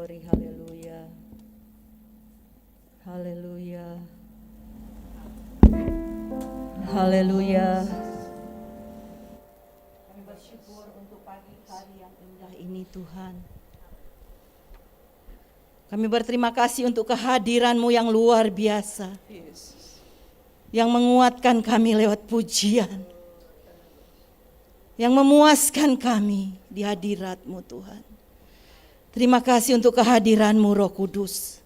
glory, haleluya. Haleluya. Haleluya. Kami bersyukur untuk pagi hari yang indah ini Tuhan. Kami berterima kasih untuk kehadiran-Mu yang luar biasa. Yang menguatkan kami lewat pujian. Yang memuaskan kami di hadirat-Mu Tuhan. Terima kasih untuk kehadiran-Mu Roh Kudus.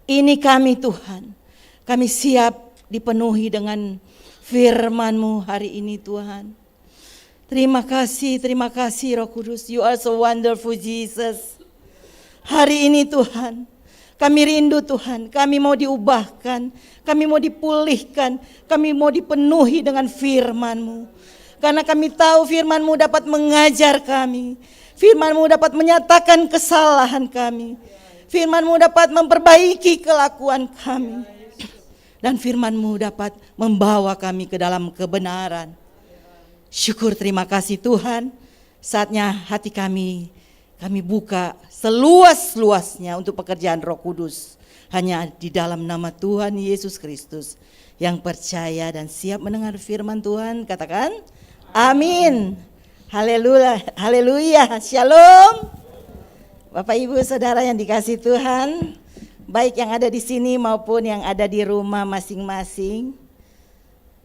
Ini kami Tuhan, kami siap dipenuhi dengan firman-Mu hari ini Tuhan. Terima kasih Roh Kudus, You are so wonderful Jesus. Hari ini Tuhan, kami rindu Tuhan, kami mau diubahkan, kami mau dipulihkan, kami mau dipenuhi dengan firman-Mu. Karena kami tahu firman-Mu dapat mengajar kami, firman-Mu dapat menyatakan kesalahan kami. Firman-Mu dapat memperbaiki kelakuan kami. Dan firman-Mu dapat membawa kami ke dalam kebenaran. Syukur terima kasih Tuhan. Saatnya hati kami buka seluas-luasnya untuk pekerjaan Roh Kudus. Hanya di dalam nama Tuhan Yesus Kristus. Yang percaya dan siap mendengar firman Tuhan, katakan amin. Haleluya, haleluya, shalom. Bapak Ibu Saudara yang dikasihi Tuhan, baik yang ada di sini maupun yang ada di rumah masing-masing.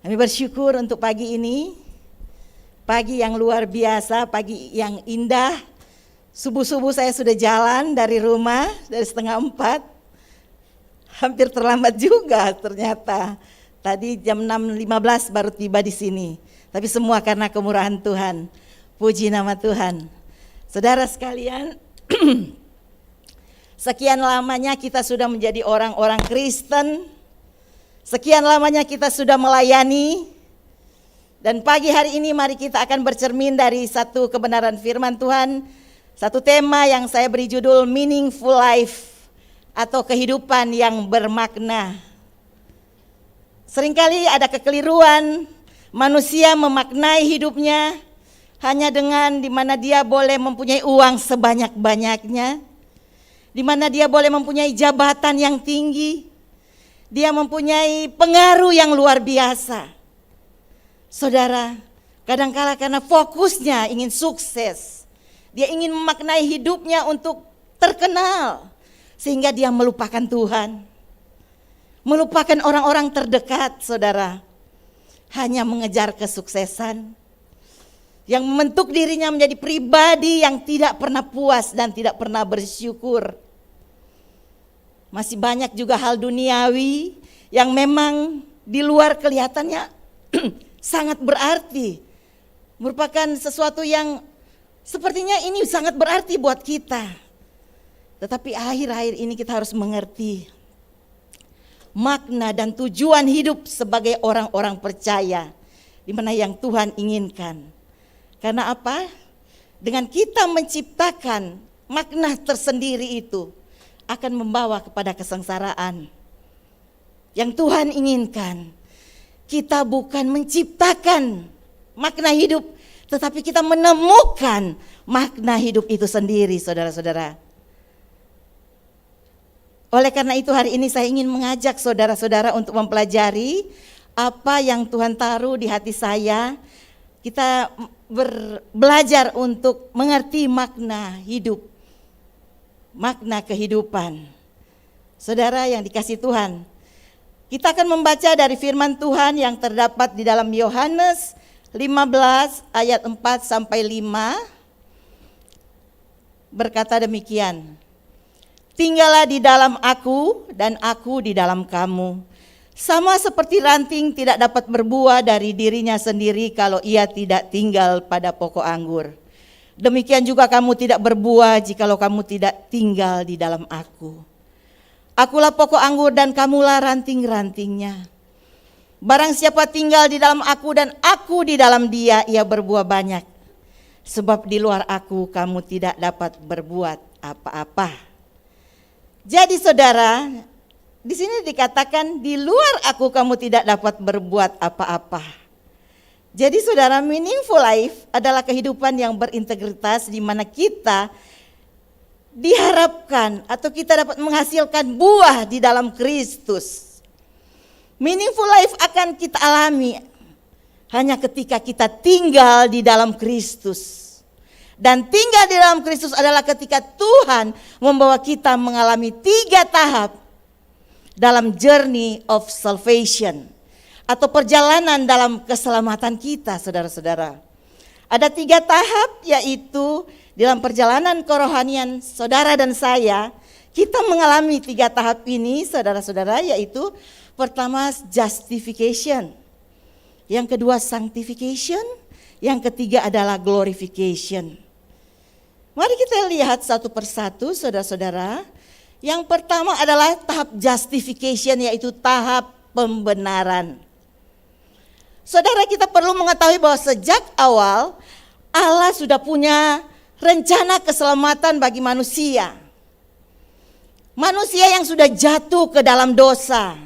Kami bersyukur untuk pagi ini, pagi yang luar biasa, pagi yang indah. Subuh-subuh saya sudah jalan dari rumah, dari 3:30. Hampir terlambat juga ternyata. Tadi jam 6:15 baru tiba di sini. Tapi semua karena kemurahan Tuhan. Puji nama Tuhan. Saudara sekalian, sekian lamanya kita sudah menjadi orang-orang Kristen. Sekian lamanya kita sudah melayani. Dan pagi hari ini mari kita akan bercermin dari satu kebenaran firman Tuhan. Satu tema yang saya beri judul Meaningful Life, atau kehidupan yang bermakna. Seringkali ada kekeliruan, manusia memaknai hidupnya hanya dengan di mana dia boleh mempunyai uang sebanyak-banyaknya, di mana dia boleh mempunyai jabatan yang tinggi, dia mempunyai pengaruh yang luar biasa. Saudara, kadangkala karena fokusnya ingin sukses, dia ingin memaknai hidupnya untuk terkenal, sehingga dia melupakan Tuhan, melupakan orang-orang terdekat, saudara, hanya mengejar kesuksesan yang membentuk dirinya menjadi pribadi yang tidak pernah puas dan tidak pernah bersyukur. Masih banyak juga hal duniawi yang memang di luar kelihatannya sangat berarti, merupakan sesuatu yang sepertinya ini sangat berarti buat kita. Tetapi akhir-akhir ini kita harus mengerti makna dan tujuan hidup sebagai orang-orang percaya, di mana yang Tuhan inginkan. Karena apa? Dengan kita menciptakan makna tersendiri itu akan membawa kepada kesengsaraan. Yang Tuhan inginkan, kita bukan menciptakan makna hidup, tetapi kita menemukan makna hidup itu sendiri, saudara-saudara. Oleh karena itu hari ini saya ingin mengajak saudara-saudara untuk mempelajari apa yang Tuhan taruh di hati saya. Kita belajar untuk mengerti makna hidup, makna kehidupan. Saudara yang dikasihi Tuhan, kita akan membaca dari firman Tuhan yang terdapat di dalam Yohanes 15 ayat 4 sampai 5. Berkata demikian, tinggallah di dalam aku dan aku di dalam kamu. Sama seperti ranting tidak dapat berbuah dari dirinya sendiri kalau ia tidak tinggal pada pokok anggur. Demikian juga kamu tidak berbuah jikalau kamu tidak tinggal di dalam aku. Akulah pokok anggur dan kamulah ranting-rantingnya. Barang siapa tinggal di dalam aku dan aku di dalam dia, ia berbuah banyak. Sebab di luar aku kamu tidak dapat berbuat apa-apa. Jadi saudara, di sini dikatakan di luar aku kamu tidak dapat berbuat apa-apa. Jadi saudara, meaningful life adalah kehidupan yang berintegritas di mana kita diharapkan diharapkan atau kita dapat menghasilkan buah di dalam Kristus. Meaningful life akan kita alami hanya ketika kita tinggal di dalam Kristus. Dan tinggal di dalam Kristus adalah ketika Tuhan membawa kita mengalami 3 tahap dalam journey of salvation atau perjalanan dalam keselamatan kita, saudara-saudara. Ada 3 tahap, yaitu dalam perjalanan kerohanian saudara dan saya, kita mengalami 3 tahap ini, saudara-saudara, yaitu pertama justification, yang kedua sanctification, yang ketiga adalah glorification. Mari kita lihat satu persatu, saudara-saudara. Yang pertama adalah tahap justification, yaitu tahap pembenaran. Saudara, kita perlu mengetahui bahwa sejak awal Allah sudah punya rencana keselamatan bagi manusia. Manusia yang sudah jatuh ke dalam dosa.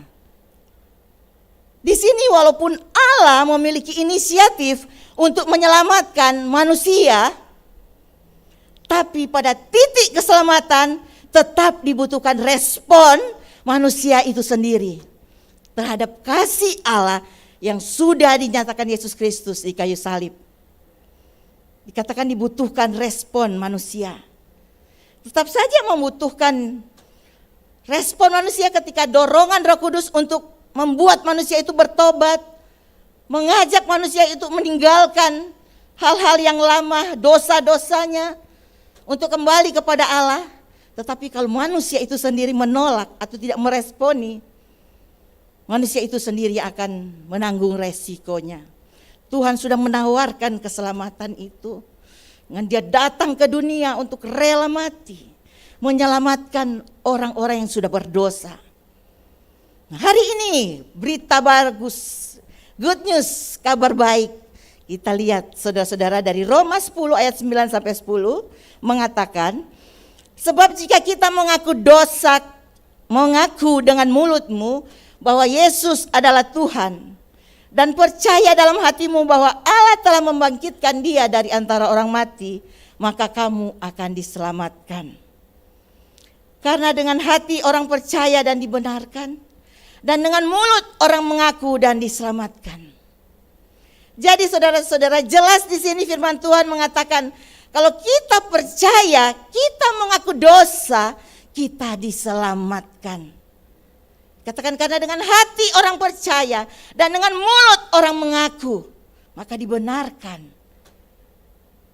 Di sini walaupun Allah memiliki inisiatif untuk menyelamatkan manusia, tapi pada titik keselamatan tetap dibutuhkan respon manusia itu sendiri terhadap kasih Allah yang sudah dinyatakan Yesus Kristus di kayu salib. Dikatakan dibutuhkan respon manusia. Tetap saja membutuhkan respon manusia ketika dorongan Roh Kudus untuk membuat manusia itu bertobat, mengajak manusia itu meninggalkan hal-hal yang lama, dosa-dosanya, untuk kembali kepada Allah. Tetapi kalau manusia itu sendiri menolak atau tidak meresponi, manusia itu sendiri akan menanggung resikonya. Tuhan sudah menawarkan keselamatan itu dengan Dia datang ke dunia untuk rela mati, menyelamatkan orang-orang yang sudah berdosa. Nah, hari ini berita bagus, good news, kabar baik. Kita lihat saudara-saudara dari Roma 10 ayat 9 sampai 10 mengatakan, sebab jika kita mengaku dengan mulutmu bahwa Yesus adalah Tuhan dan percaya dalam hatimu bahwa Allah telah membangkitkan Dia dari antara orang mati, maka kamu akan diselamatkan. Karena dengan hati orang percaya dan dibenarkan, dan dengan mulut orang mengaku dan diselamatkan. Jadi saudara-saudara, jelas di sini firman Tuhan mengatakan, kalau kita percaya, kita mengaku dosa, kita diselamatkan. Katakan, karena dengan hati orang percaya dan dengan mulut orang mengaku, maka dibenarkan.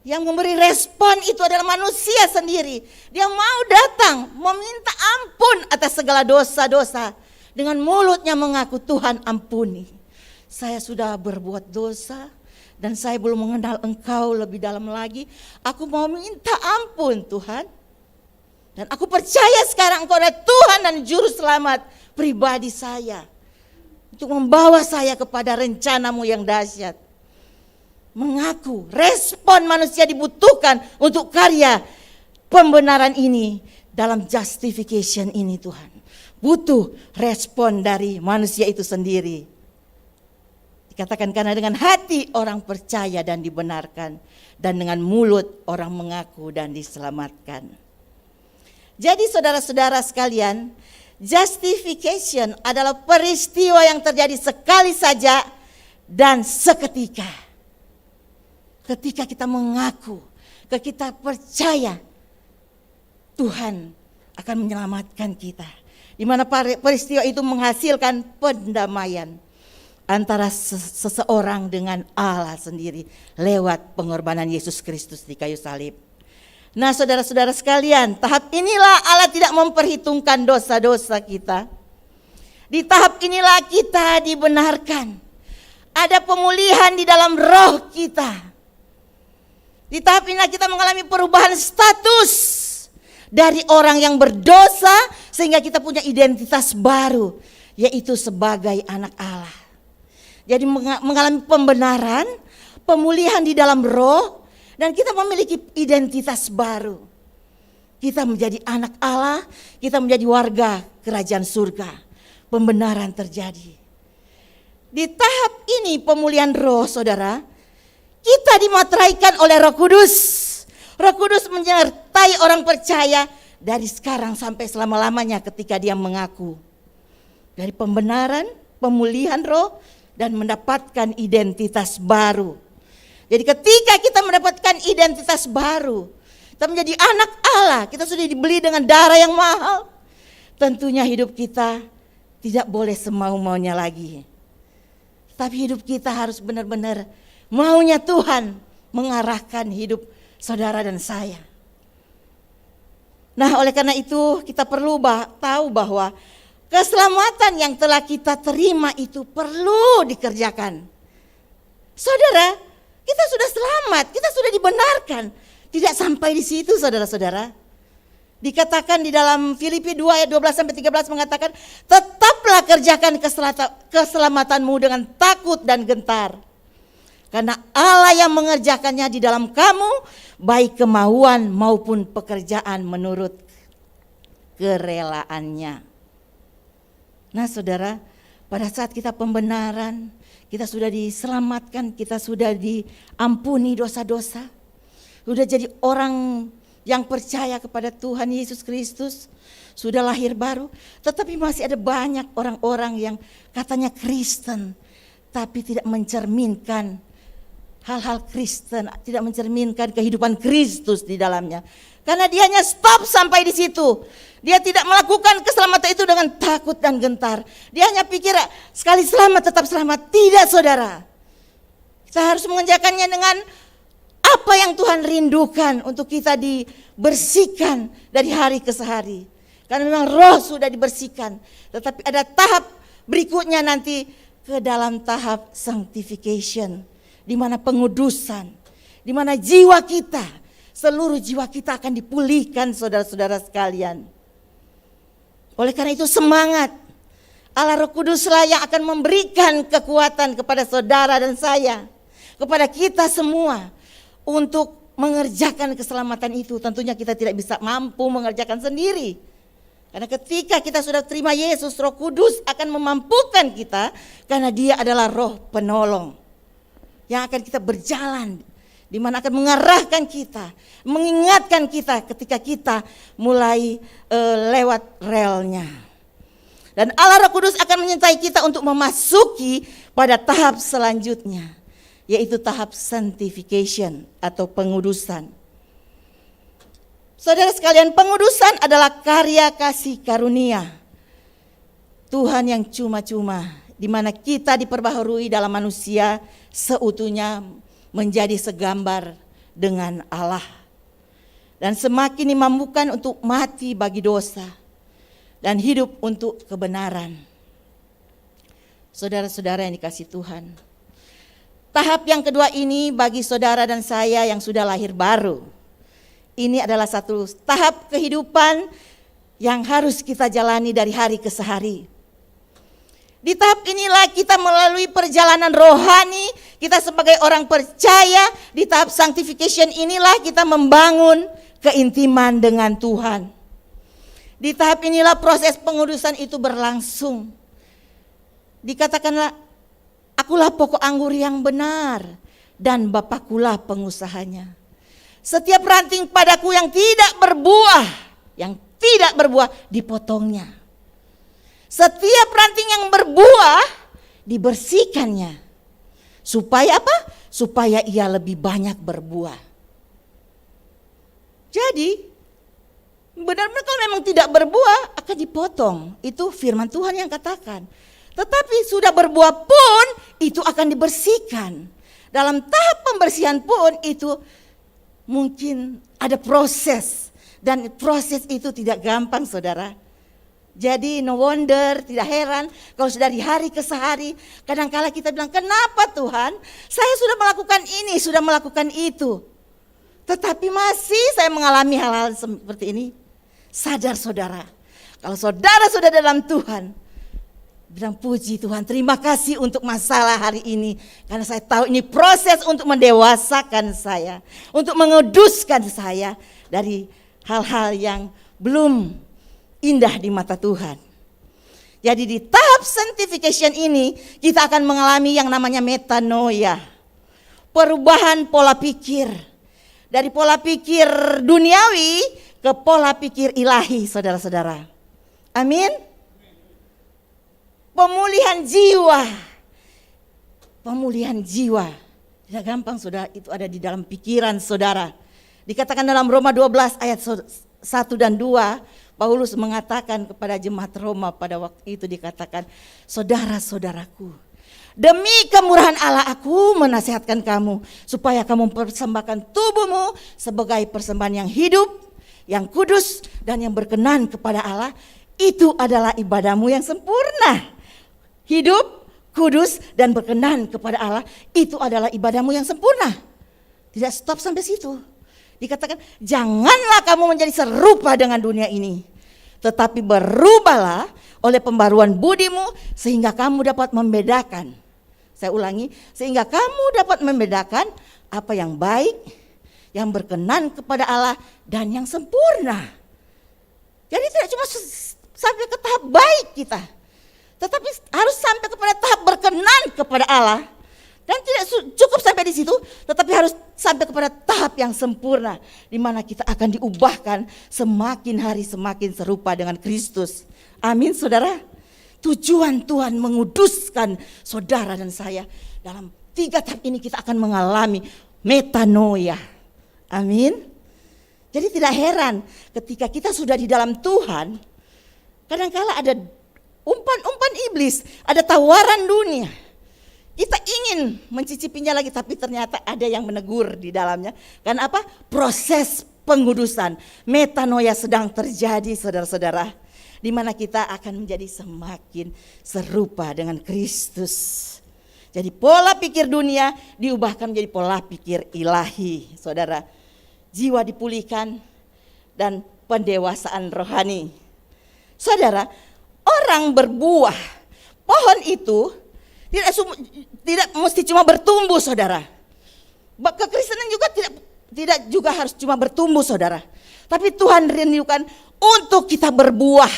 Yang memberi respon itu adalah manusia sendiri. Dia mau datang meminta ampun atas segala dosa-dosa. Dengan mulutnya mengaku, Tuhan ampuni. Saya sudah berbuat dosa dan saya belum mengenal Engkau lebih dalam lagi. Aku mau minta ampun Tuhan. Dan aku percaya sekarang Engkau adalah Tuhan dan Juru Selamat pribadi saya. Untuk membawa saya kepada rencana-Mu yang dahsyat. Mengaku, respon manusia dibutuhkan untuk karya pembenaran ini. Dalam justification ini Tuhan. Butuh respon dari manusia itu sendiri. Dikatakan karena dengan hati orang percaya dan dibenarkan, dan dengan mulut orang mengaku dan diselamatkan. Jadi saudara-saudara sekalian, justification adalah peristiwa yang terjadi sekali saja dan seketika. Ketika kita mengaku, ketika kita percaya, Tuhan akan menyelamatkan kita. Di mana peristiwa itu menghasilkan pendamaian antara seseorang dengan Allah sendiri lewat pengorbanan Yesus Kristus di kayu salib. Nah, saudara-saudara sekalian, tahap inilah Allah tidak memperhitungkan dosa-dosa kita. Di tahap inilah kita dibenarkan. Ada pemulihan di dalam roh kita. Di tahap inilah kita mengalami perubahan status dari orang yang berdosa sehingga kita punya identitas baru, yaitu sebagai anak Allah. Jadi mengalami pembenaran, pemulihan di dalam roh, dan kita memiliki identitas baru. Kita menjadi anak Allah, kita menjadi warga kerajaan surga. Pembenaran terjadi. Di tahap ini pemulihan roh, saudara, kita dimateraikan oleh Roh Kudus. Roh Kudus menyertai orang percaya dari sekarang sampai selama-lamanya ketika dia mengaku. Dari pembenaran, pemulihan roh, dan mendapatkan identitas baru. Jadi ketika kita mendapatkan identitas baru, kita menjadi anak Allah, kita sudah dibeli dengan darah yang mahal. Tentunya hidup kita tidak boleh semau-maunya lagi. Tapi hidup kita harus benar-benar maunya Tuhan mengarahkan hidup saudara dan saya. Nah, oleh karena itu kita perlu tahu bahwa keselamatan yang telah kita terima itu perlu dikerjakan. Saudara, kita sudah selamat, kita sudah dibenarkan. Tidak sampai di situ saudara-saudara. Dikatakan di dalam Filipi 2 ayat 12-13 mengatakan, tetaplah kerjakan keselamatanmu dengan takut dan gentar. Karena Allah yang mengerjakannya di dalam kamu, baik kemauan maupun pekerjaan menurut kerelaannya. Nah saudara, pada saat kita pembenaran, kita sudah diselamatkan, kita sudah diampuni dosa-dosa, sudah jadi orang yang percaya kepada Tuhan Yesus Kristus, sudah lahir baru. Tetapi masih ada banyak orang-orang yang katanya Kristen, tapi tidak mencerminkan hal-hal Kristen, tidak mencerminkan kehidupan Kristus di dalamnya. Karena dia hanya stop sampai di situ. Dia tidak melakukan keselamatan itu dengan takut dan gentar. Dia hanya pikir sekali selamat tetap selamat. Tidak saudara. Kita harus mengerjakannya dengan apa yang Tuhan rindukan untuk kita dibersihkan dari hari ke hari. Karena memang roh sudah dibersihkan. Tetapi ada tahap berikutnya nanti ke dalam tahap sanctification. Di mana pengudusan, di mana jiwa kita, seluruh jiwa kita akan dipulihkan saudara-saudara sekalian. Oleh karena itu semangat, Allah Roh Kuduslah yang akan memberikan kekuatan kepada saudara dan saya, kepada kita semua untuk mengerjakan keselamatan itu. Tentunya kita tidak bisa mampu mengerjakan sendiri. Karena ketika kita sudah terima Yesus, Roh Kudus akan memampukan kita karena Dia adalah Roh penolong. Yang akan kita berjalan, di mana akan mengarahkan kita, mengingatkan kita ketika kita mulai lewat relnya. Dan Allah Roh Kudus akan menyertai kita untuk memasuki pada tahap selanjutnya, yaitu tahap sanctification atau pengudusan. Saudara sekalian, pengudusan adalah karya kasih karunia Tuhan yang cuma-cuma, di mana kita diperbaharui dalam manusia seutuhnya menjadi segambar dengan Allah. Dan semakin dimampukan untuk mati bagi dosa dan hidup untuk kebenaran. Saudara-saudara yang dikasihi Tuhan, tahap yang kedua ini bagi saudara dan saya yang sudah lahir baru. Ini adalah satu tahap kehidupan yang harus kita jalani dari hari ke hari. Di tahap inilah kita melalui perjalanan rohani, kita sebagai orang percaya, di tahap sanctification inilah kita membangun keintiman dengan Tuhan. Di tahap inilah proses pengudusan itu berlangsung. Dikatakanlah, akulah pokok anggur yang benar dan Bapakulah pengusahanya. Setiap ranting padaku yang tidak berbuah dipotongnya. Setiap ranting yang berbuah dibersihkannya. Supaya apa? Supaya ia lebih banyak berbuah. Jadi benar-benar kalau memang tidak berbuah akan dipotong. Itu firman Tuhan yang katakan. Tetapi sudah berbuah pun itu akan dibersihkan. Dalam tahap pembersihan pun itu mungkin ada proses. Dan proses itu tidak gampang saudara. Jadi no wonder, tidak heran kalau sudah dari hari ke hari, kadangkala kita bilang, kenapa Tuhan? Saya sudah melakukan ini, sudah melakukan itu. Tetapi masih saya mengalami hal-hal seperti ini. Sadar saudara, kalau saudara sudah dalam Tuhan, bilang puji Tuhan, terima kasih untuk masalah hari ini. Karena saya tahu ini proses untuk mendewasakan saya, untuk menguduskan saya dari hal-hal yang belum indah di mata Tuhan. Jadi di tahap sanctification ini kita akan mengalami yang namanya metanoia. Perubahan pola pikir. Dari pola pikir duniawi ke pola pikir ilahi, saudara-saudara. Amin. Pemulihan jiwa. Pemulihan jiwa. Tidak gampang, saudara, itu ada di dalam pikiran saudara. Dikatakan dalam Roma 12 ayat 1 dan 2, Paulus mengatakan kepada jemaat Roma pada waktu itu, dikatakan, saudara-saudaraku, demi kemurahan Allah aku menasihatkan kamu supaya kamu persembahkan tubuhmu sebagai persembahan yang hidup, yang kudus dan yang berkenan kepada Allah. Itu adalah ibadahmu yang sempurna. Hidup, kudus dan berkenan kepada Allah, itu adalah ibadahmu yang sempurna. Tidak stop sampai situ. Dikatakan, janganlah kamu menjadi serupa dengan dunia ini, tetapi berubahlah oleh pembaruan budimu sehingga kamu dapat membedakan. Saya ulangi, sehingga kamu dapat membedakan apa yang baik, yang berkenan kepada Allah dan yang sempurna. Jadi tidak cuma sampai ke tahap baik kita, tetapi harus sampai kepada tahap berkenan kepada Allah. Dan tidak cukup sampai di situ, tetapi harus sampai kepada tahap yang sempurna, di mana kita akan diubahkan semakin hari semakin serupa dengan Kristus. Amin, saudara. Tujuan Tuhan menguduskan saudara dan saya. Dalam 3 tahap ini kita akan mengalami metanoia. Amin. Jadi tidak heran ketika kita sudah di dalam Tuhan, kadangkala ada umpan-umpan iblis, ada tawaran dunia. Kita ingin mencicipinya lagi, tapi ternyata ada yang menegur di dalamnya. Karena apa? Proses pengudusan, metanoia sedang terjadi, saudara-saudara, di mana kita akan menjadi semakin serupa dengan Kristus. Jadi pola pikir dunia diubahkan menjadi pola pikir ilahi, saudara. Jiwa dipulihkan dan pendewasaan rohani. Saudara, orang berbuah, pohon itu tidak mesti cuma bertumbuh, saudara. Kekristenan juga tidak juga harus cuma bertumbuh, saudara. Tapi Tuhan rindukan untuk kita berbuah.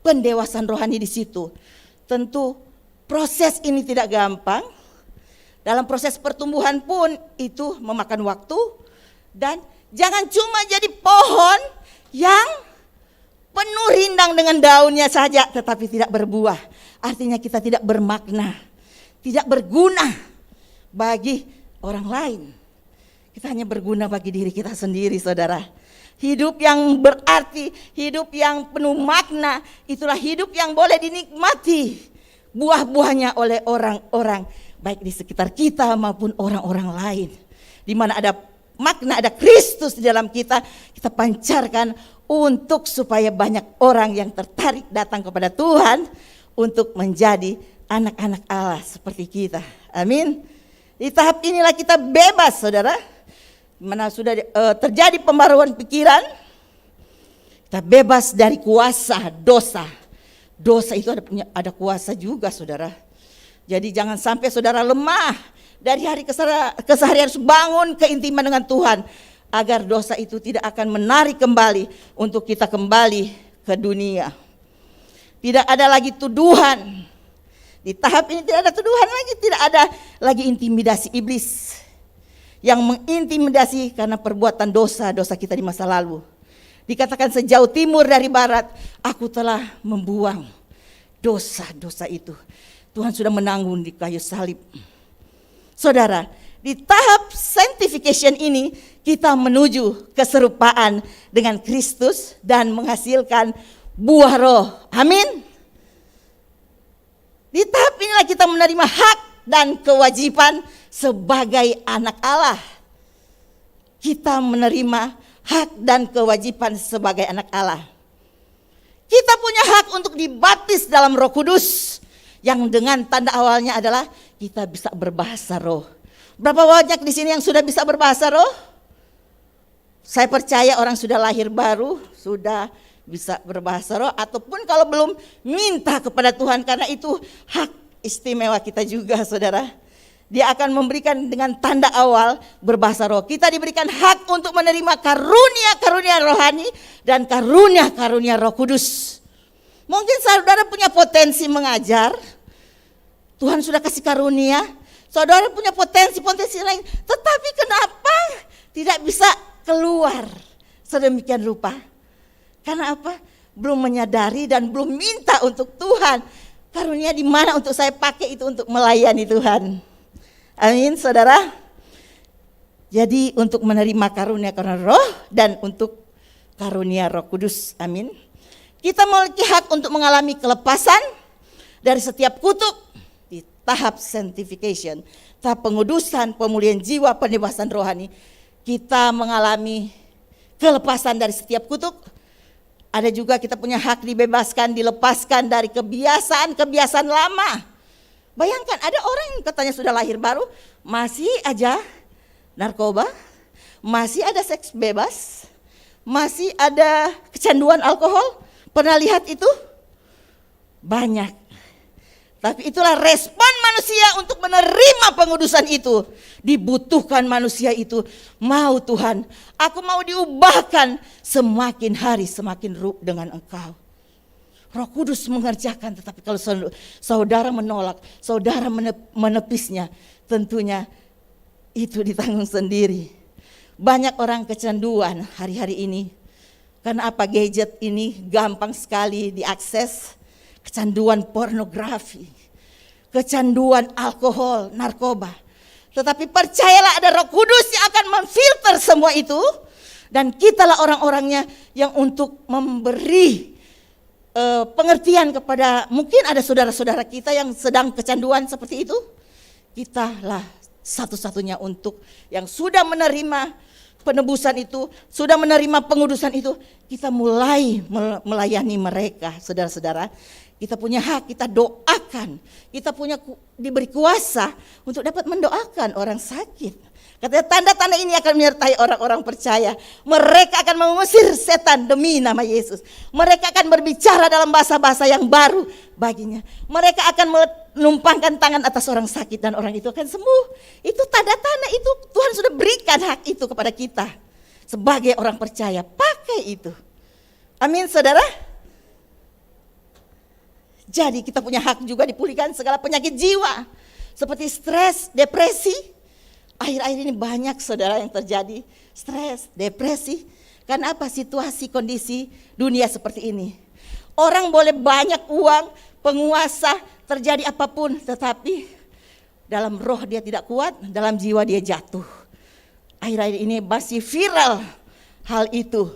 Pendewasaan rohani di situ. Tentu proses ini tidak gampang. Dalam proses pertumbuhan pun itu memakan waktu. Dan jangan cuma jadi pohon yang penuh rindang dengan daunnya saja tetapi tidak berbuah. Artinya kita tidak bermakna, tidak berguna bagi orang lain. Kita hanya berguna bagi diri kita sendiri, saudara. Hidup yang berarti, hidup yang penuh makna, itulah hidup yang boleh dinikmati buah-buahnya oleh orang-orang baik di sekitar kita maupun orang-orang lain. Di mana ada makna, ada Kristus di dalam kita, kita pancarkan untuk supaya banyak orang yang tertarik datang kepada Tuhan untuk menjadi anak-anak Allah seperti kita. Amin. Di tahap inilah kita bebas, saudara. Mana sudah terjadi pembaruan pikiran, kita bebas dari kuasa dosa. Dosa itu ada kuasa juga, saudara. Jadi jangan sampai saudara lemah. Dari hari ke sehari harus bangun keintiman dengan Tuhan, agar dosa itu tidak akan menarik kembali untuk kita kembali ke dunia. Tidak ada lagi tuduhan. Di tahap ini tidak ada tuduhan lagi, tidak ada lagi intimidasi iblis yang mengintimidasi karena perbuatan dosa-dosa kita di masa lalu. Dikatakan sejauh timur dari barat, aku telah membuang dosa-dosa itu. Tuhan sudah menanggung di kayu salib. Saudara, di tahap sanctification ini kita menuju keserupaan dengan Kristus dan menghasilkan buah roh. Amin. Di tahap inilah kita menerima hak dan kewajiban sebagai anak Allah. Kita menerima hak dan kewajiban sebagai anak Allah. Kita punya hak untuk dibaptis dalam Roh Kudus, yang dengan tanda awalnya adalah kita bisa berbahasa roh. Berapa banyak di sini yang sudah bisa berbahasa roh? Saya percaya orang sudah lahir baru, sudah bisa berbahasa roh, ataupun kalau belum, minta kepada Tuhan, karena itu hak istimewa kita juga, saudara. Dia akan memberikan dengan tanda awal berbahasa roh. Kita diberikan hak untuk menerima karunia-karunia rohani dan karunia-karunia Roh Kudus. Mungkin saudara punya potensi mengajar, Tuhan sudah kasih karunia. Saudara punya potensi lain, tetapi kenapa tidak bisa keluar sedemikian rupa. Karena apa? Belum menyadari dan belum minta untuk Tuhan. Karunia di mana untuk saya pakai itu untuk melayani Tuhan. Amin, saudara. Jadi untuk menerima karunia roh dan untuk karunia Roh Kudus. Amin. Kita memiliki hak untuk mengalami kelepasan dari setiap kutuk di tahap sanctification, tahap pengudusan, pemulihan jiwa, pendebasan rohani. Kita mengalami kelepasan dari setiap kutuk. Ada juga kita punya hak dibebaskan, dilepaskan dari kebiasaan-kebiasaan lama. Bayangkan ada orang yang katanya sudah lahir baru, masih aja narkoba, masih ada seks bebas, masih ada kecanduan alkohol. Pernah lihat itu? Banyak. Tapi itulah respon manusia untuk menerima pengudusan itu. Dibutuhkan manusia itu. Mau Tuhan, aku mau diubahkan semakin hari semakin rup dengan Engkau. Roh Kudus mengerjakan, tetapi kalau saudara menolak, saudara menepisnya, tentunya itu ditanggung sendiri. Banyak orang kecanduan hari-hari ini. Karena apa? Gadget ini gampang sekali diakses. Kecanduan pornografi, kecanduan alkohol, narkoba. Tetapi percayalah ada Roh Kudus yang akan memfilter semua itu. Dan kitalah orang-orangnya yang untuk memberi pengertian kepada, mungkin ada saudara-saudara kita yang sedang kecanduan seperti itu. Kitalah satu-satunya untuk yang sudah menerima penebusan itu, sudah menerima pengudusan itu, kita mulai melayani mereka, saudara-saudara. Kita punya hak, kita doakan, kita punya diberi kuasa untuk dapat mendoakan orang sakit. Katanya tanda-tanda ini akan menyertai orang-orang percaya. Mereka akan mengusir setan demi nama Yesus. Mereka akan berbicara dalam bahasa-bahasa yang baru baginya. Mereka akan menumpangkan tangan atas orang sakit dan orang itu akan sembuh. Itu tanda-tanda itu Tuhan sudah berikan hak itu kepada kita. Sebagai orang percaya, pakai itu. Amin, saudara. Jadi kita punya hak juga dipulihkan segala penyakit jiwa. Seperti stres, depresi. Akhir-akhir ini banyak saudara yang terjadi stres, depresi. Karena apa? Situasi, kondisi dunia seperti ini. Orang boleh banyak uang, penguasa, terjadi apapun. Tetapi dalam roh dia tidak kuat, dalam jiwa dia jatuh. Akhir-akhir ini masih viral hal itu.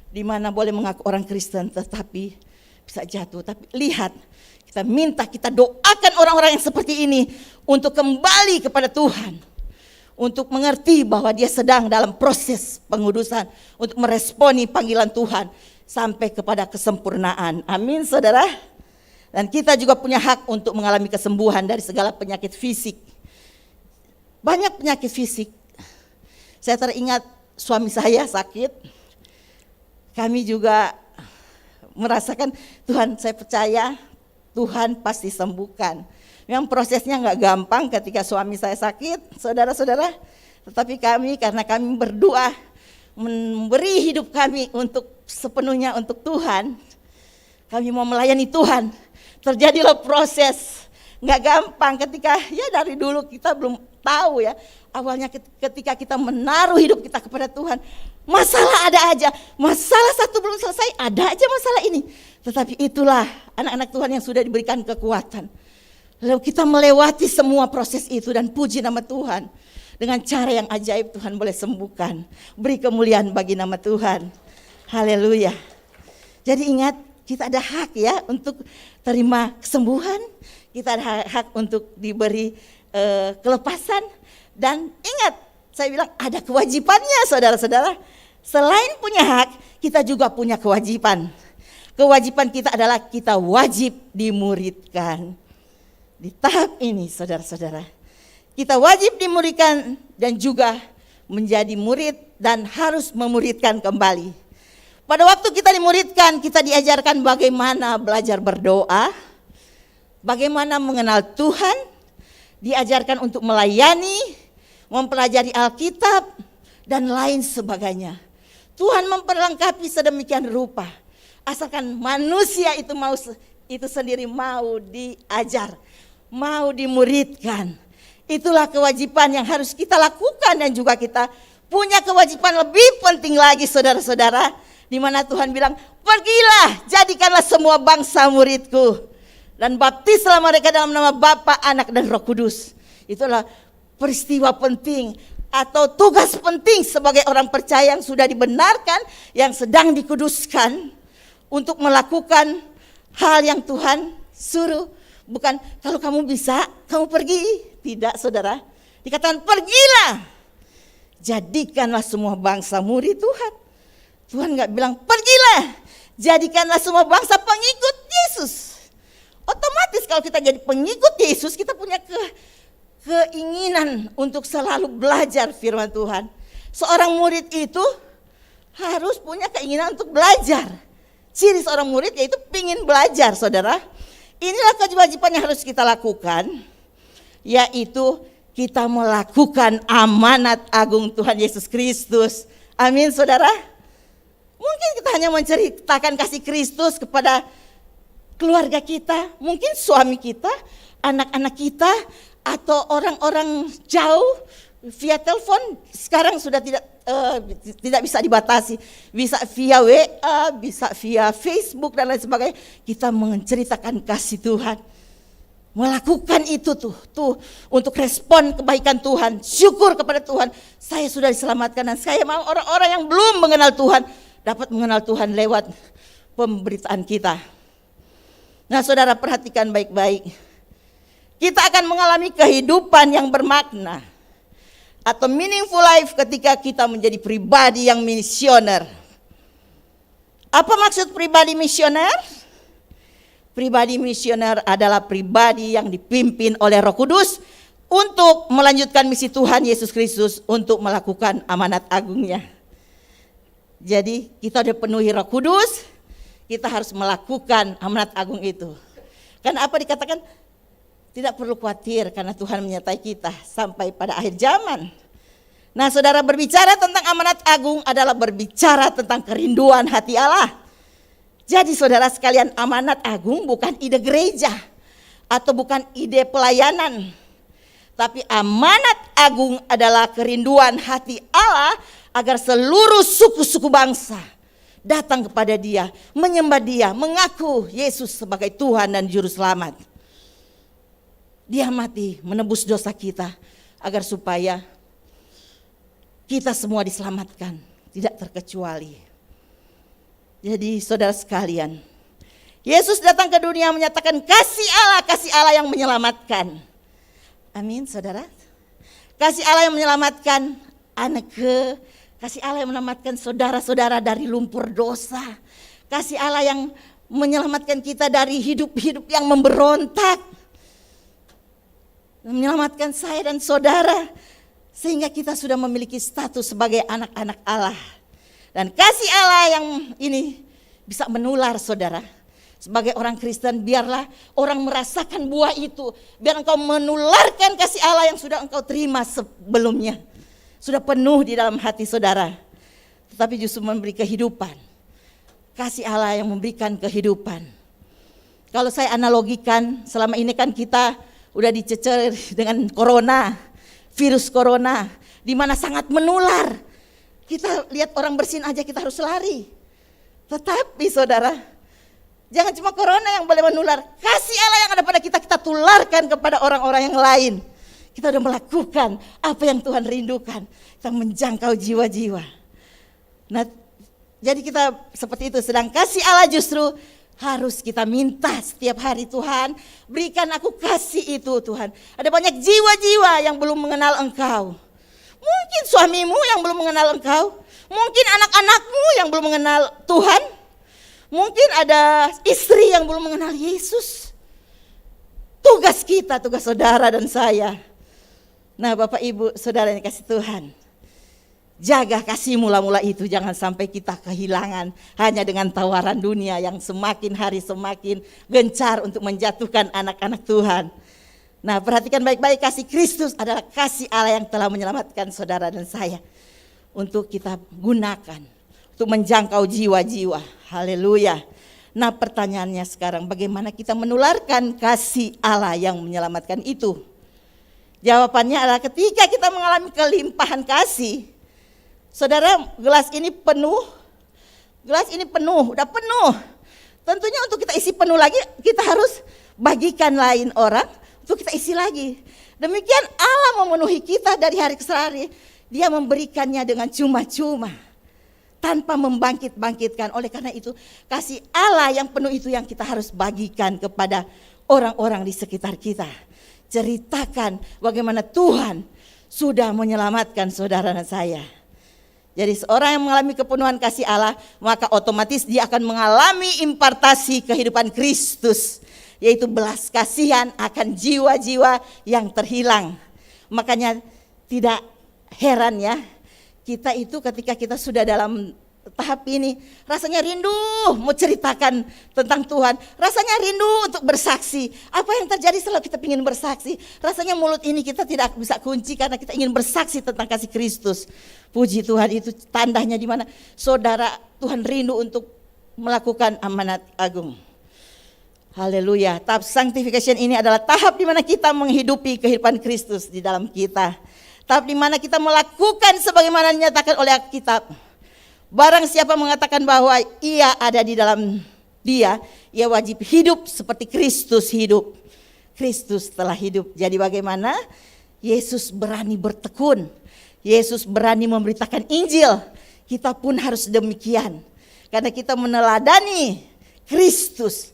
Di mana boleh mengaku orang Kristen tetapi bisa jatuh. Tapi lihat, kita minta, kita doakan orang-orang yang seperti ini untuk kembali kepada Tuhan. Untuk mengerti bahwa dia sedang dalam proses pengudusan. Untuk meresponi panggilan Tuhan sampai kepada kesempurnaan. Amin, saudara. Dan kita juga punya hak untuk mengalami kesembuhan dari segala penyakit fisik. Banyak penyakit fisik. Saya teringat suami saya sakit. Kami juga merasakan, Tuhan, saya percaya Tuhan pasti sembuhkan. Memang prosesnya nggak gampang ketika suami saya sakit, saudara-saudara. Tetapi kami, karena kami berdoa, memberi hidup kami untuk sepenuhnya untuk Tuhan. Kami mau melayani Tuhan. Terjadilah proses, nggak gampang ketika, ya dari dulu kita belum tahu ya. Awalnya ketika kita menaruh hidup kita kepada Tuhan, masalah ada aja. Masalah satu belum selesai, ada aja masalah ini. Tetapi itulah anak-anak Tuhan yang sudah diberikan kekuatan. Lalu kita melewati semua proses itu dan puji nama Tuhan. Dengan cara yang ajaib Tuhan boleh sembuhkan. Beri kemuliaan bagi nama Tuhan. Haleluya. Jadi ingat, kita ada hak ya untuk terima kesembuhan. Kita ada hak untuk diberi kelepasan. Dan ingat, saya bilang ada kewajibannya saudara-saudara. Selain punya hak, kita juga punya kewajiban. Kewajiban kita adalah kita wajib dimuridkan. Di tahap ini saudara-saudara, kita wajib dimuridkan dan juga menjadi murid dan harus memuridkan kembali. Pada waktu kita dimuridkan, kita diajarkan bagaimana belajar berdoa, bagaimana mengenal Tuhan, diajarkan untuk melayani, mempelajari Alkitab, dan lain sebagainya. Tuhan memperlengkapi sedemikian rupa, asalkan manusia itu sendiri mau diajar, mau dimuridkan. Itulah kewajiban yang harus kita lakukan dan juga kita punya kewajiban lebih penting lagi saudara-saudara, di mana Tuhan bilang, pergilah, jadikanlah semua bangsa muridku, dan baptislah mereka dalam nama Bapa, Anak, dan Roh Kudus. Itulah peristiwa penting atau tugas penting sebagai orang percaya yang sudah dibenarkan, yang sedang dikuduskan untuk melakukan hal yang Tuhan suruh. Bukan kalau kamu bisa, kamu pergi. Tidak, saudara. Dikatakan pergilah, jadikanlah semua bangsa murid Tuhan. Tuhan gak bilang pergilah, jadikanlah semua bangsa pengikut Yesus. Otomatis kalau kita jadi pengikut Yesus, kita punya keinginan untuk selalu belajar firman Tuhan. Seorang murid itu harus punya keinginan untuk belajar. Ciri seorang murid yaitu ingin belajar, saudara. Inilah kewajiban yang harus kita lakukan, yaitu kita melakukan amanat agung Tuhan Yesus Kristus. Amin, saudara. Mungkin kita hanya menceritakan kasih Kristus kepada keluarga kita, mungkin suami kita, anak-anak kita, atau orang-orang jauh via telepon. Sekarang sudah tidak bisa dibatasi, bisa via WA, bisa via Facebook dan lain sebagainya. Kita menceritakan kasih Tuhan, melakukan itu tuh untuk respon kebaikan Tuhan, syukur kepada Tuhan. Saya sudah diselamatkan dan saya mau orang-orang yang belum mengenal Tuhan dapat mengenal Tuhan lewat pemberitaan kita. Nah, saudara, perhatikan baik-baik. Kita akan mengalami kehidupan yang bermakna atau meaningful life ketika kita menjadi pribadi yang misioner. Apa maksud pribadi misioner? Pribadi misioner adalah pribadi yang dipimpin oleh Roh Kudus untuk melanjutkan misi Tuhan Yesus Kristus untuk melakukan amanat agungnya. Jadi kita sudah penuhi Roh Kudus, kita harus melakukan amanat agung itu. Karena apa dikatakan? Tidak perlu khawatir karena Tuhan menyertai kita sampai pada akhir zaman. Nah, saudara, berbicara tentang amanat agung adalah berbicara tentang kerinduan hati Allah. Jadi saudara sekalian, amanat agung bukan ide gereja atau bukan ide pelayanan. Tapi amanat agung adalah kerinduan hati Allah agar seluruh suku-suku bangsa datang kepada Dia, menyembah Dia, mengaku Yesus sebagai Tuhan dan Juru Selamat. Dia mati menebus dosa kita agar supaya kita semua diselamatkan, tidak terkecuali. Jadi saudara sekalian, Yesus datang ke dunia menyatakan kasih Allah yang menyelamatkan. Amin, saudara. Kasih Allah yang menyelamatkan kasih Allah yang menyelamatkan saudara-saudara dari lumpur dosa. Kasih Allah yang menyelamatkan kita dari hidup-hidup yang memberontak. Menyelamatkan saya dan saudara sehingga kita sudah memiliki status sebagai anak-anak Allah. Dan kasih Allah yang ini bisa menular, saudara. Sebagai orang Kristen, biarlah orang merasakan buah itu. Biar engkau menularkan kasih Allah yang sudah engkau terima sebelumnya. Sudah penuh di dalam hati saudara. Tetapi justru memberi kehidupan. Kasih Allah yang memberikan kehidupan. Kalau saya analogikan, selama ini kan kita udah dicecer dengan corona, virus corona, di mana sangat menular. Kita lihat orang bersin aja kita harus lari. Tetapi saudara, jangan cuma corona yang boleh menular. Kasih Allah yang ada pada kita tularkan kepada orang-orang yang lain. Kita sudah melakukan apa yang Tuhan rindukan. Kita menjangkau jiwa-jiwa. Nah, jadi kita seperti itu. Sedang kasih Allah justru harus kita minta setiap hari, Tuhan berikan aku kasih itu Tuhan. Ada banyak jiwa-jiwa yang belum mengenal Engkau. Mungkin suamimu yang belum mengenal Engkau. Mungkin anak-anakmu yang belum mengenal Tuhan. Mungkin ada istri yang belum mengenal Yesus. Tugas kita, tugas saudara dan saya. Nah, Bapak Ibu saudara yang kasih Tuhan, jaga kasih mula-mula itu, jangan sampai kita kehilangan hanya dengan tawaran dunia yang semakin hari semakin gencar untuk menjatuhkan anak-anak Tuhan. Nah, perhatikan baik-baik, kasih Kristus adalah kasih Allah yang telah menyelamatkan saudara dan saya. Untuk kita gunakan, untuk menjangkau jiwa-jiwa. Haleluya. Nah, pertanyaannya sekarang, bagaimana kita menularkan kasih Allah yang menyelamatkan itu? Jawabannya adalah ketika kita mengalami kelimpahan kasih, Saudara, gelas ini penuh, udah penuh. Tentunya untuk kita isi penuh lagi, kita harus bagikan lain orang untuk kita isi lagi. Demikian Allah memenuhi kita dari hari ke hari. Dia memberikannya dengan cuma-cuma, tanpa membangkit-bangkitkan. Oleh karena itu, kasih Allah yang penuh itu yang kita harus bagikan kepada orang-orang di sekitar kita. Ceritakan bagaimana Tuhan sudah menyelamatkan saudara dan saya. Jadi seorang yang mengalami kepenuhan kasih Allah, maka otomatis dia akan mengalami impartasi kehidupan Kristus, yaitu belas kasihan akan jiwa-jiwa yang terhilang. Makanya tidak heran ya, kita itu ketika kita sudah dalam tahap ini, rasanya rindu mau ceritakan tentang Tuhan, rasanya rindu untuk bersaksi. Apa yang terjadi setelah kita ingin bersaksi? Rasanya mulut ini kita tidak bisa kunci karena kita ingin bersaksi tentang kasih Kristus. Puji Tuhan, itu tandanya di mana saudara Tuhan rindu untuk melakukan amanat agung. Haleluya. Tahap sanctification ini adalah tahap di mana kita menghidupi kehidupan Kristus di dalam kita. Tahap di mana kita melakukan sebagaimana dinyatakan oleh Alkitab. Barang siapa mengatakan bahwa ia ada di dalam dia, ia wajib hidup seperti Kristus hidup. Kristus telah hidup. Jadi bagaimana? Yesus berani bertekun. Yesus berani memberitakan Injil. Kita pun harus demikian. Karena kita meneladani Kristus.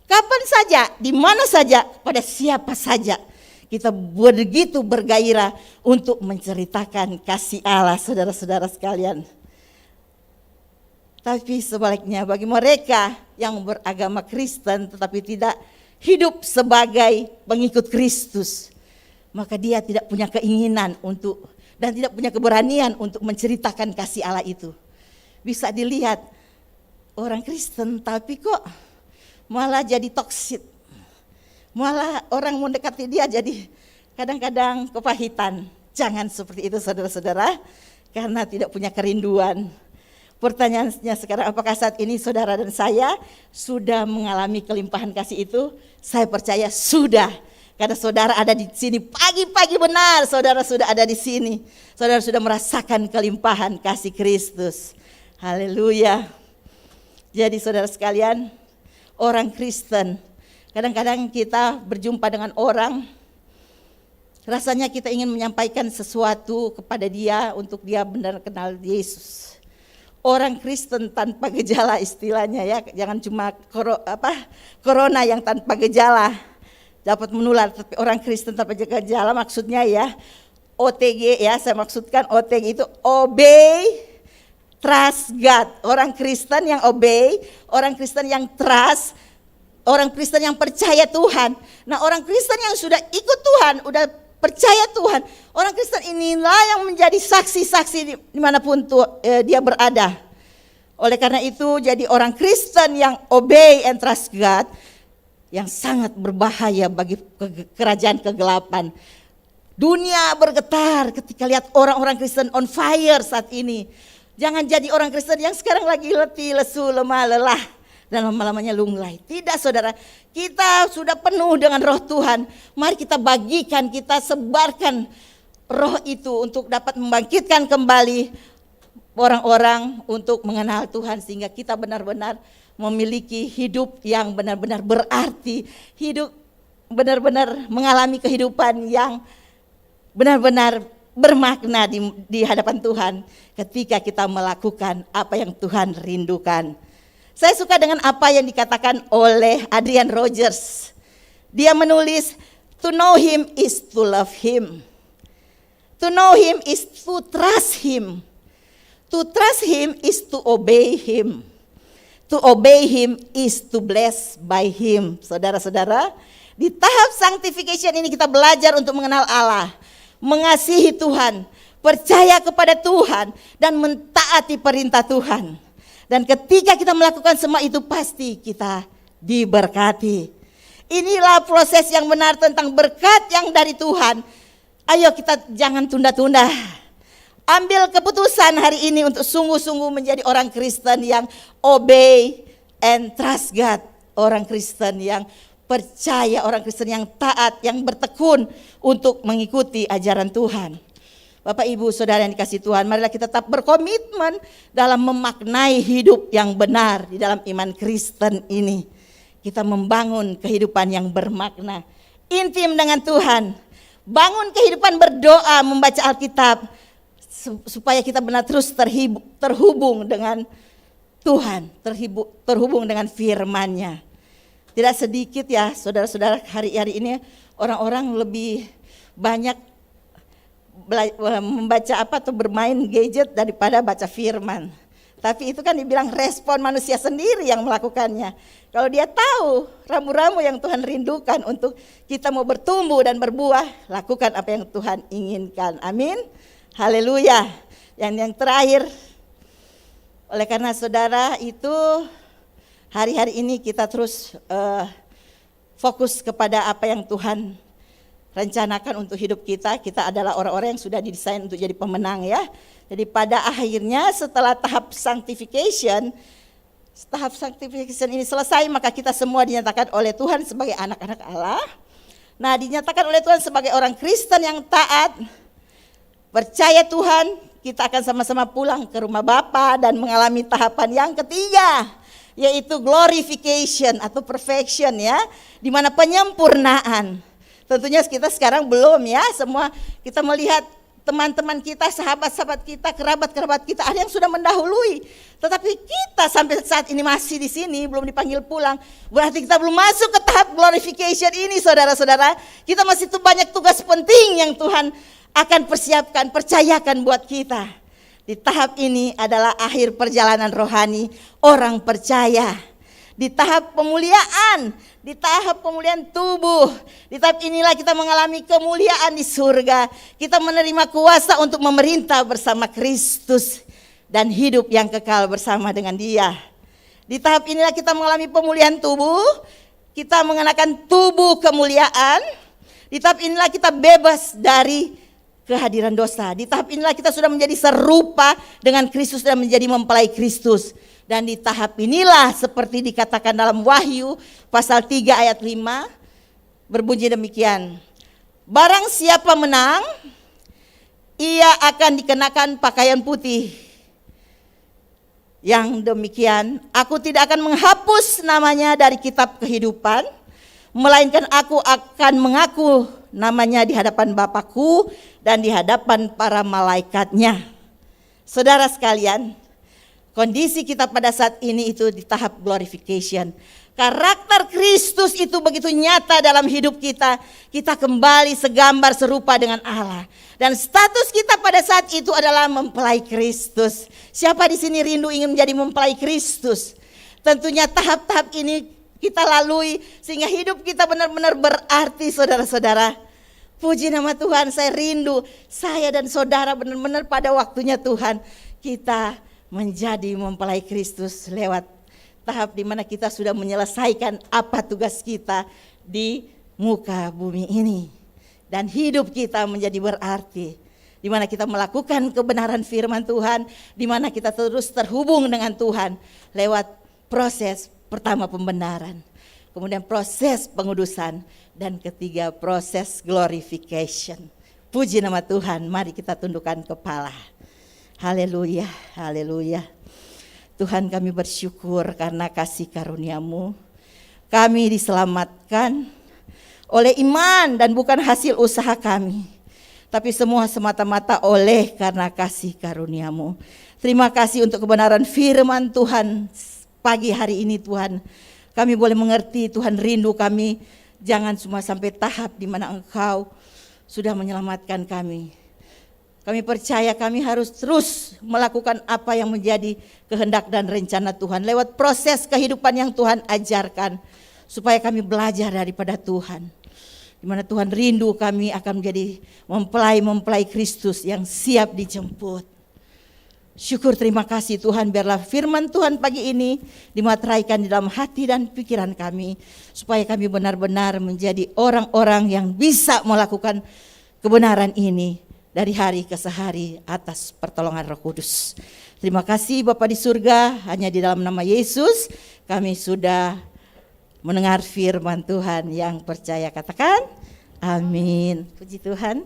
Kapan saja, di mana saja, pada siapa saja. Kita begitu bergairah untuk menceritakan kasih Allah, saudara-saudara sekalian. Tapi sebaliknya bagi mereka yang beragama Kristen tetapi tidak hidup sebagai pengikut Kristus, maka dia tidak punya keinginan untuk dan tidak punya keberanian untuk menceritakan kasih Allah itu. Bisa dilihat orang Kristen tapi kok malah jadi toksik. Malah orang mendekati dia jadi kadang-kadang kepahitan. Jangan seperti itu saudara-saudara, karena tidak punya kerinduan. Pertanyaannya sekarang, apakah saat ini saudara dan saya sudah mengalami kelimpahan kasih itu? Saya percaya sudah. Karena saudara ada di sini pagi-pagi benar, saudara sudah ada di sini. Saudara sudah merasakan kelimpahan kasih Kristus. Haleluya. Jadi saudara sekalian, orang Kristen, kadang-kadang kita berjumpa dengan orang, rasanya kita ingin menyampaikan sesuatu kepada dia untuk dia benar kenal Yesus. Orang Kristen tanpa gejala istilahnya ya, jangan cuma corona yang tanpa gejala dapat menular, tapi orang Kristen tanpa gejala maksudnya ya OTG ya, saya maksudkan OTG itu obey, trust God. Orang Kristen yang obey, orang Kristen yang trust, orang Kristen yang percaya Tuhan. Nah orang Kristen yang sudah ikut Tuhan, udah percaya Tuhan, orang Kristen inilah yang menjadi saksi-saksi dimanapun dia berada. Oleh karena itu jadi orang Kristen yang obey and trust God, yang sangat berbahaya bagi kerajaan kegelapan. Dunia bergetar ketika lihat orang-orang Kristen on fire saat ini. Jangan jadi orang Kristen yang sekarang lagi letih, lesu, lemah, lelah, dan lama-lamanya lunglai. Tidak saudara, kita sudah penuh dengan roh Tuhan. Mari kita bagikan, kita sebarkan roh itu untuk dapat membangkitkan kembali orang-orang untuk mengenal Tuhan. Sehingga kita benar-benar memiliki hidup yang benar-benar berarti. Hidup benar-benar mengalami kehidupan yang benar-benar bermakna di hadapan Tuhan. Ketika kita melakukan apa yang Tuhan rindukan. Saya suka dengan apa yang dikatakan oleh Adrian Rogers. Dia menulis, to know him is to love him. To know him is to trust him. To trust him is to obey him. To obey him is to bless by him. Saudara-saudara, di tahap sanctification ini kita belajar untuk mengenal Allah, mengasihi Tuhan, percaya kepada Tuhan, dan mentaati perintah Tuhan. Dan ketika kita melakukan semua itu pasti kita diberkati. Inilah proses yang benar tentang berkat yang dari Tuhan. Ayo kita jangan tunda-tunda. Ambil keputusan hari ini untuk sungguh-sungguh menjadi orang Kristen yang obey and trust God. Orang Kristen yang percaya, orang Kristen yang taat, yang bertekun untuk mengikuti ajaran Tuhan. Bapak Ibu Saudara yang dikasihi Tuhan, marilah kita tetap berkomitmen dalam memaknai hidup yang benar di dalam iman Kristen ini. Kita membangun kehidupan yang bermakna, intim dengan Tuhan. Bangun kehidupan berdoa, membaca Alkitab, supaya kita benar terus terhubung dengan Tuhan, terhubung dengan firman-Nya. Tidak sedikit ya saudara-saudara, hari-hari ini orang-orang lebih banyak membaca atau bermain gadget daripada baca firman. Tapi itu kan dibilang respon manusia sendiri yang melakukannya. Kalau dia tahu ramu-ramu yang Tuhan rindukan untuk kita mau bertumbuh dan berbuah, lakukan apa yang Tuhan inginkan. Amin. Haleluya. Yang terakhir, oleh karena saudara itu hari-hari ini kita terus fokus kepada apa yang Tuhan rencanakan untuk hidup kita. Kita adalah orang-orang yang sudah didesain untuk jadi pemenang ya. Jadi pada akhirnya setelah tahap sanctification ini selesai, maka kita semua dinyatakan oleh Tuhan sebagai anak-anak Allah. Nah, dinyatakan oleh Tuhan sebagai orang Kristen yang taat, percaya Tuhan, kita akan sama-sama pulang ke rumah Bapa dan mengalami tahapan yang ketiga, yaitu glorification atau perfection ya, di mana penyempurnaan. Tentunya kita sekarang belum ya, semua kita melihat teman-teman kita, sahabat-sahabat kita, kerabat-kerabat kita, ada yang sudah mendahului. Tetapi kita sampai saat ini masih di sini, belum dipanggil pulang. Berarti kita belum masuk ke tahap glorification ini saudara-saudara. Kita masih banyak tugas penting yang Tuhan akan persiapkan, percayakan buat kita. Di tahap ini adalah akhir perjalanan rohani orang percaya. Di tahap pemuliaan, di tahap pemulihan tubuh, di tahap inilah kita mengalami kemuliaan di surga. Kita menerima kuasa untuk memerintah bersama Kristus dan hidup yang kekal bersama dengan Dia. Di tahap inilah kita mengalami pemulihan tubuh, kita mengenakan tubuh kemuliaan. Di tahap inilah kita bebas dari kehadiran dosa. Di tahap inilah kita sudah menjadi serupa dengan Kristus dan menjadi mempelai Kristus. Dan di tahap inilah seperti dikatakan dalam Wahyu pasal 3 ayat 5 berbunyi demikian. Barang siapa menang, ia akan dikenakan pakaian putih. Yang demikian, aku tidak akan menghapus namanya dari kitab kehidupan, melainkan aku akan mengaku namanya di hadapan Bapakku dan di hadapan para malaikatnya. Saudara sekalian, kondisi kita pada saat ini itu di tahap glorification. Karakter Kristus itu begitu nyata dalam hidup kita. Kita kembali segambar serupa dengan Allah. Dan status kita pada saat itu adalah mempelai Kristus. Siapa di sini rindu ingin menjadi mempelai Kristus? Tentunya tahap-tahap ini kita lalui sehingga hidup kita benar-benar berarti saudara-saudara. Puji nama Tuhan, saya rindu saya dan saudara benar-benar pada waktunya Tuhan kita menjadi mempelai Kristus lewat tahap di mana kita sudah menyelesaikan apa tugas kita di muka bumi ini. Dan hidup kita menjadi berarti, di mana kita melakukan kebenaran firman Tuhan, di mana kita terus terhubung dengan Tuhan lewat proses pertama pembenaran, kemudian proses pengudusan, dan ketiga proses glorification. Puji nama Tuhan, mari kita tundukkan kepala. Haleluya, haleluya. Tuhan, kami bersyukur karena kasih karunia-Mu. Kami diselamatkan oleh iman dan bukan hasil usaha kami, tapi semua semata-mata oleh karena kasih karunia-Mu. Terima kasih untuk kebenaran firman Tuhan pagi hari ini Tuhan. Kami boleh mengerti Tuhan, rindu kami jangan cuma sampai tahap di mana Engkau sudah menyelamatkan kami. Kami percaya kami harus terus melakukan apa yang menjadi kehendak dan rencana Tuhan lewat proses kehidupan yang Tuhan ajarkan, supaya kami belajar daripada Tuhan. Di mana Tuhan rindu kami akan menjadi mempelai Kristus yang siap dijemput. Syukur, terima kasih Tuhan, biarlah firman Tuhan pagi ini dimateraikan di dalam hati dan pikiran kami, supaya kami benar-benar menjadi orang-orang yang bisa melakukan kebenaran ini dari hari ke hari atas pertolongan Roh Kudus. Terima kasih Bapa di surga, hanya di dalam nama Yesus kami sudah mendengar firman Tuhan. Yang percaya katakan amin. Puji Tuhan.